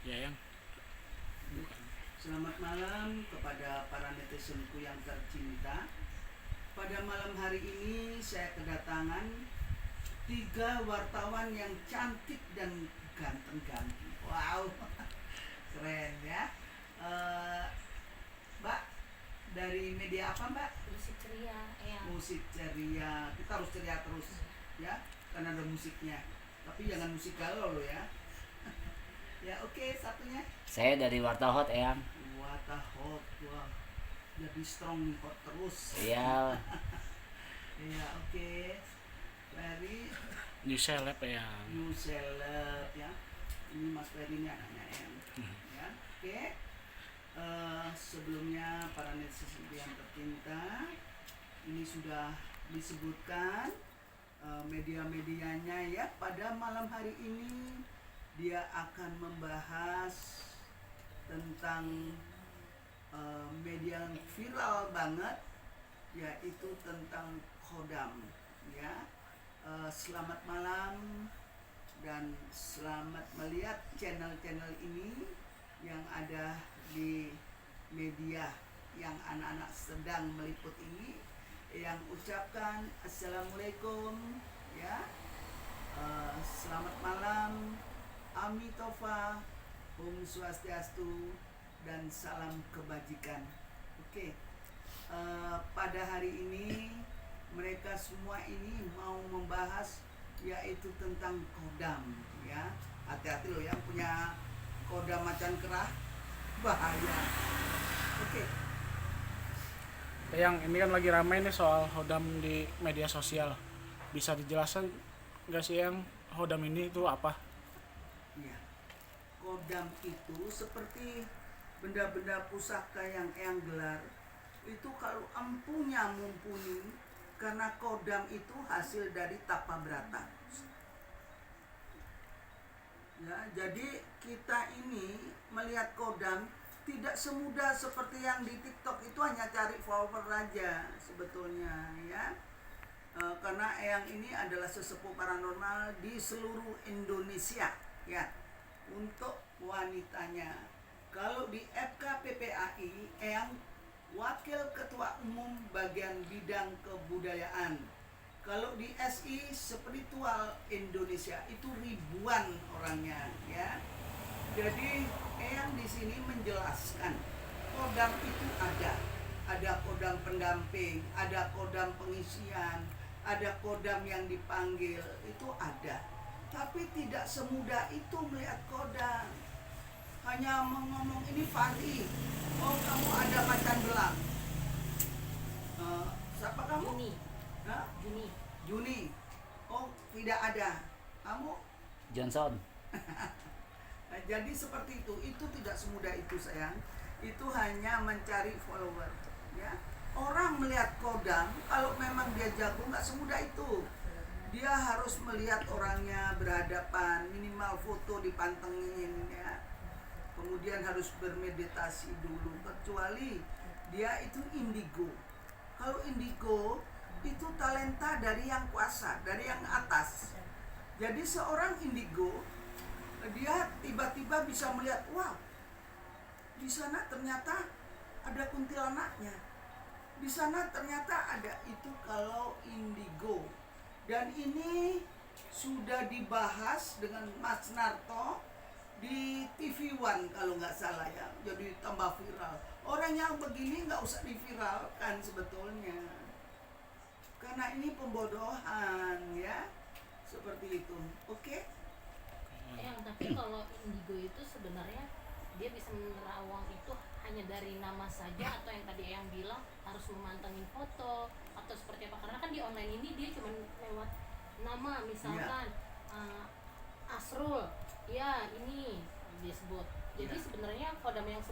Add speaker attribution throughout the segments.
Speaker 1: Ya yang bukan.
Speaker 2: Selamat malam kepada para netizenku yang tercinta. Pada malam hari ini saya kedatangan 3 wartawan yang cantik dan ganteng-ganteng. Wow, keren ya. Eh, Mbak, dari media apa Mbak?
Speaker 3: Musik ceria ya.
Speaker 2: Musik ceria. Kita harus ceria terus ya, karena ada musiknya. Tapi jangan musik galau loh ya. Ya oke, satunya.
Speaker 4: Saya dari Warta Hot, Eyang.
Speaker 2: Wata hot, wah, jadi strong nih, hot terus.
Speaker 4: Iya.
Speaker 2: Iya oke. Ferry
Speaker 1: New Celeb yang
Speaker 2: New Celeb ya. Ini Mas Ferry ini anaknya yang ya. Oke. Sebelumnya para netizen yang tercinta, ini sudah disebutkan media-medianya ya. Pada malam hari ini dia akan membahas tentang media yang viral banget, yaitu tentang Kodam ya. Selamat malam dan selamat melihat channel-channel ini yang ada di media yang anak-anak sedang meliput ini, yang ucapkan assalamualaikum ya. Selamat malam, Amitofa, Om Swastiastu, dan salam kebajikan. Oke. Pada hari ini mereka semua ini mau membahas yaitu tentang kodam ya. Hati-hati loh yang punya kodam macan kerah, bahaya. Oke.
Speaker 1: yang ini kan lagi ramai nih soal hodam di media sosial. Bisa dijelaskan nggak sih yang hodam ini itu apa?
Speaker 2: Ya. Kodam itu seperti benda-benda pusaka yang Eyang gelar. Itu kalau empunya mumpuni, karena kodam itu hasil dari tapa berata. Ya, jadi kita ini melihat kodam tidak semudah seperti yang di TikTok itu hanya cari follower aja sebetulnya ya. Karena Eyang ini adalah sesepuh paranormal di seluruh Indonesia ya, untuk wanitanya. Kalau di FKPPAI, Eyang Wakil Ketua Umum Bagian Bidang Kebudayaan. Kalau di SI Spiritual Indonesia itu ribuan orangnya ya. Jadi Eyang di sini menjelaskan kodam itu ada kodam pendamping, ada kodam pengisian, ada kodam yang dipanggil, itu ada. Tapi tidak semudah itu melihat kodam. Hanya ngomong ini Fahri, oh kamu ada macan belang. Siapa kamu?
Speaker 3: Juni.
Speaker 2: Hah?
Speaker 3: Juni.
Speaker 2: Juni. Oh tidak ada. Kamu?
Speaker 4: Johnson.
Speaker 2: Nah, jadi seperti itu tidak semudah itu sayang. Itu hanya mencari follower ya. Orang melihat kodam, kalau memang dia jago nggak semudah itu. Dia harus melihat orangnya berhadapan, minimal foto dipantengin ya. Kemudian harus bermeditasi dulu, kecuali dia itu indigo. Kalau indigo itu talenta dari yang kuasa, dari yang atas. Jadi seorang indigo, dia tiba-tiba bisa melihat, wah, di sana ternyata ada kuntilanaknya. Di sana ternyata ada itu kalau indigo. Dan ini sudah dibahas dengan Mas Narto di TV One kalau nggak salah ya. Jadi tambah viral. Orang yang begini nggak usah diviralkan sebetulnya. Karena ini pembodohan ya. Seperti itu. Oke?
Speaker 3: Tapi kalau indigo itu sebenarnya dia bisa menerawang itu hanya dari nama saja, atau yang tadi yang bilang harus memantengin foto atau seperti apa? Karena kan di online ini dia cuma lewat nama, misalkan Asrul, ya ini disebut. Jadi sebenarnya kodam yang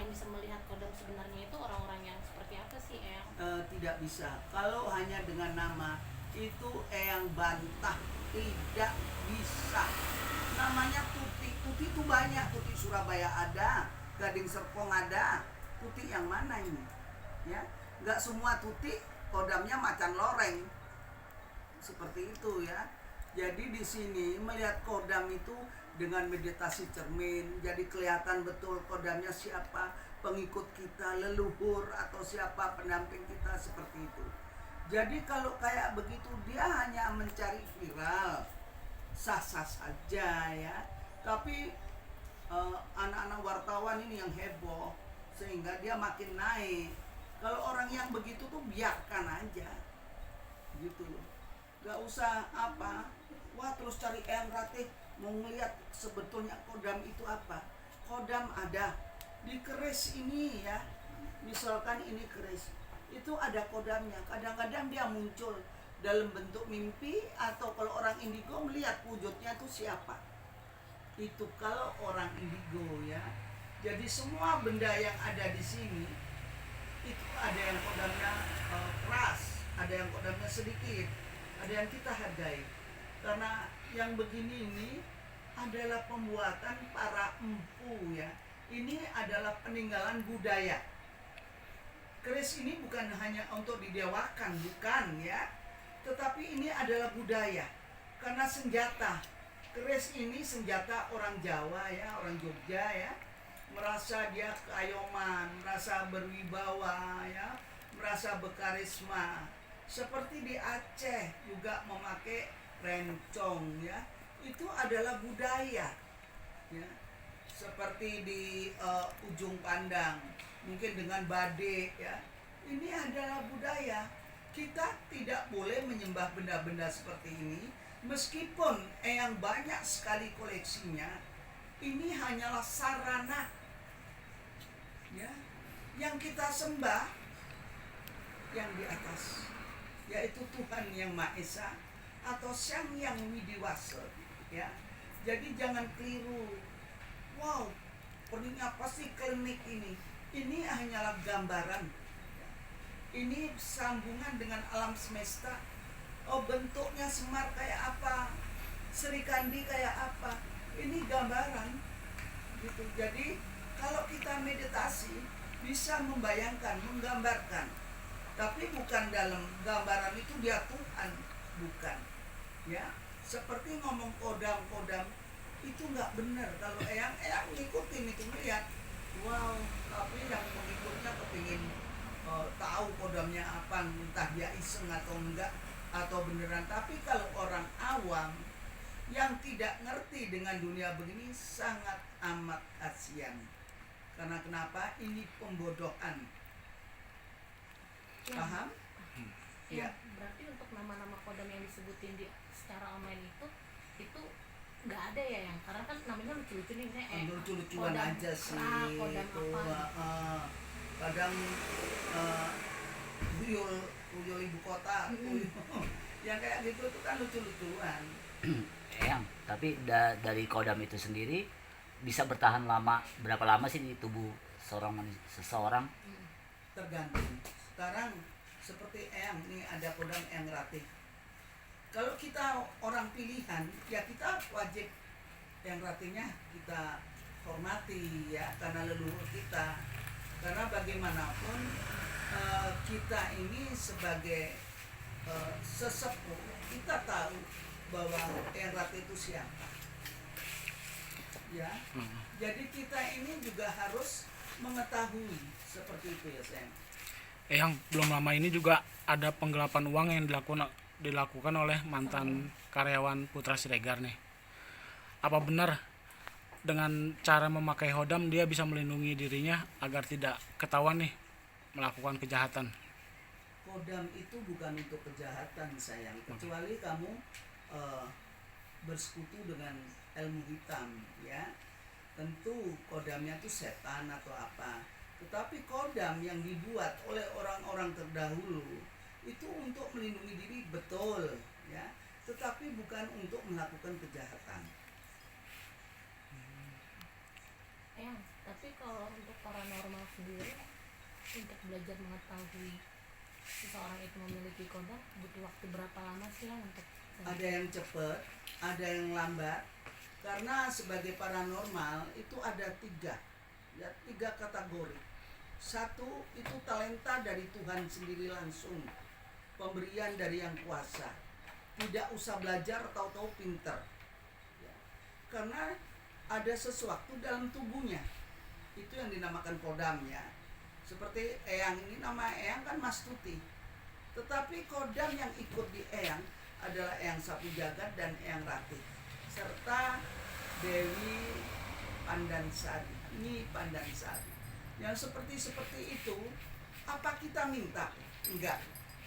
Speaker 3: bisa melihat kodam sebenarnya itu orang-orang yang seperti apa sih, Eyang?
Speaker 2: Tidak bisa. Kalau hanya dengan nama itu Eyang bantah, tidak bisa. Namanya Tuti. Tuti itu banyak. Tuti Surabaya ada, Gading Serpong ada. Tuti yang mana ini? Ya, nggak semua Tuti kodamnya macan loreng. Seperti itu ya. Jadi di sini melihat kodam itu dengan meditasi cermin, jadi kelihatan betul kodamnya siapa, pengikut kita, leluhur atau siapa pendamping kita, seperti itu. Jadi kalau kayak begitu dia hanya mencari viral, sah-sah saja ya. Tapi anak-anak wartawan ini yang heboh sehingga dia makin naik. Kalau orang yang begitu tuh biarkan aja, gitu loh. Gak usah apa, wah terus cari Eyang Ratih mau ngeliat sebetulnya kodam itu apa. Kodam ada di keris ini ya, misalkan ini keris, itu ada kodamnya. Kadang-kadang dia muncul dalam bentuk mimpi, atau kalau orang indigo melihat wujudnya itu siapa. Itu kalau orang indigo ya. Jadi semua benda yang ada di sini itu ada yang kodamnya keras, ada yang kodamnya sedikit, ada yang kita hargai. Karena yang begini ini adalah pembuatan para empu ya. Ini adalah peninggalan budaya. Keris ini bukan hanya untuk didewakan, bukan ya. Tetapi ini adalah budaya. Karena senjata. Keris ini senjata orang Jawa ya, orang Jogja ya. Merasa dia keayoman, merasa berwibawa ya, merasa berkarisma. Seperti di Aceh juga memakai rencong ya. Itu adalah budaya. Ya. Seperti di Ujung Pandang, mungkin dengan badik ya. Ini adalah budaya. Kita tidak boleh menyembah benda-benda seperti ini, meskipun yang banyak sekali koleksinya. Ini hanyalah sarana ya. Yang kita sembah yang di atas, yaitu Tuhan yang Maha Esa atau Sang Yang Widiwasa ya. Jadi jangan keliru. Wow, ini apa sih klinik ini? Ini hanyalah gambaran. Ini sambungan dengan alam semesta. Oh, bentuknya Semar kayak apa, Sri Kandi kayak apa. Ini gambaran gitu. Jadi kalau kita meditasi bisa membayangkan, menggambarkan. Tapi bukan dalam gambaran itu dia Tuhan, bukan. Ya, seperti ngomong kodam-kodam itu nggak benar. Kalau eyang ngikutin itu melihat, wow, tapi yang pengikutnya kepingin tahu kodamnya apa, entah dia iseng atau enggak atau beneran. Tapi kalau orang awam yang tidak ngerti dengan dunia begini sangat amat kasihan. Karena kenapa? Ini pembodohan.
Speaker 3: Ya.
Speaker 2: Paham?
Speaker 3: Ya,
Speaker 2: Ya.
Speaker 3: berarti untuk nama-nama kodam yang disebutin di secara online itu nggak ada ya, yang karena kan namanya lucu-lucu nih,
Speaker 2: Lucu-lucuan aja sih
Speaker 3: kodam
Speaker 2: itu.
Speaker 3: apa
Speaker 2: Kadang tuyul ibu kota, yang kayak gitu itu kan lucu-lucuan.
Speaker 4: Eyang, tapi dari kodam itu sendiri bisa bertahan berapa lama sih di tubuh seseorang?
Speaker 2: Tergantung. Sekarang seperti Eyang nih, ada kodam Eyang Ratih. Kalau kita orang pilihan, ya kita wajib Eyang Ratihnya kita hormati ya, karena leluhur kita. Karena bagaimanapun kita ini sebagai sesepuh, kita tahu bahwa Eyang Ratih itu siapa. Ya, jadi kita ini juga harus mengetahui seperti itu ya, sayang.
Speaker 1: Yang belum lama ini juga ada penggelapan uang yang dilakukan oleh mantan karyawan Putra Siregar nih. Apa benar dengan cara memakai hodam dia bisa melindungi dirinya agar tidak ketahuan nih melakukan kejahatan?
Speaker 2: Kodam itu bukan untuk kejahatan, sayang, kecuali kamu bersekutu dengan ilmu hitam ya. Tentu kodamnya itu setan atau apa. Tetapi kodam yang dibuat oleh orang-orang terdahulu itu untuk melindungi diri, betul ya, tetapi bukan untuk melakukan kejahatan.
Speaker 3: Tapi kalau untuk paranormal sendiri, untuk belajar mengetahui seseorang itu memiliki kodam butuh waktu berapa lama sih ya untuk
Speaker 2: Ada yang cepat, ada yang lambat. Karena sebagai paranormal itu ada tiga kategori. Satu itu talenta dari Tuhan sendiri langsung, pemberian dari yang kuasa, tidak usah belajar tahu-tahu pinter ya. karena ada sesuatu dalam tubuhnya. Itu yang dinamakan kodam ya. Seperti Eyang ini, nama Eyang kan Mastuti. Tetapi kodam yang ikut di Eyang adalah Eyang Sapu Jagat dan Eyang Ratih, serta Dewi Pandansari, Nyi Pandansari. Yang seperti itu, apa kita minta? Enggak.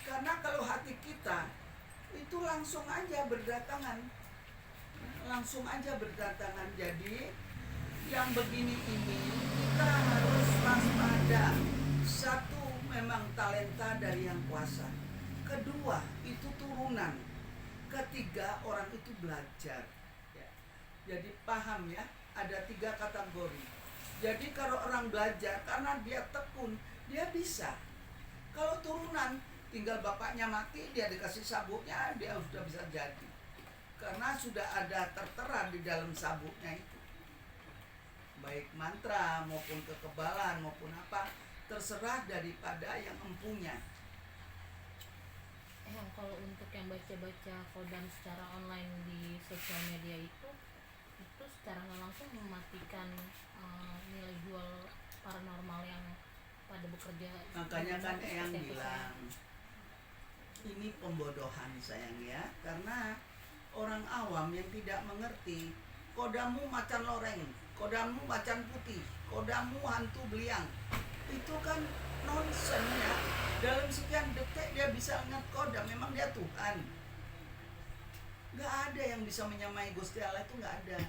Speaker 2: Karena kalau hati kita itu langsung aja berdatangan. Langsung aja berdatangan. Jadi yang begini ini kita harus waspada. Satu, memang talenta dari yang kuasa. Kedua, itu turunan. Ketiga, orang itu belajar ya. Jadi paham ya, ada 3 kategori. Jadi kalau orang belajar karena dia tekun, dia bisa. Kalau turunan, tinggal bapaknya mati, dia dikasih sabuknya, dia sudah bisa jadi. Karena sudah ada tertera di dalam sabuknya itu. Baik mantra maupun kekebalan maupun apa, terserah daripada yang empunya.
Speaker 3: Kalau untuk yang baca-baca kodam secara online di sosial media itu secara nggak langsung mematikan nilai jual paranormal yang pada bekerja.
Speaker 2: Makanya kan Eyang
Speaker 3: seperti apa,
Speaker 2: bilang, ini pembodohan sayang ya, karena orang awam yang tidak mengerti, kodamu macan loreng, kodamu macan putih, kodamu hantu beliang, itu kan nonsen ya. Dalam sekian detik dia bisa ingat kodam, memang dia Tuhan. Gak ada yang bisa menyamai Gusti Allah, itu gak ada.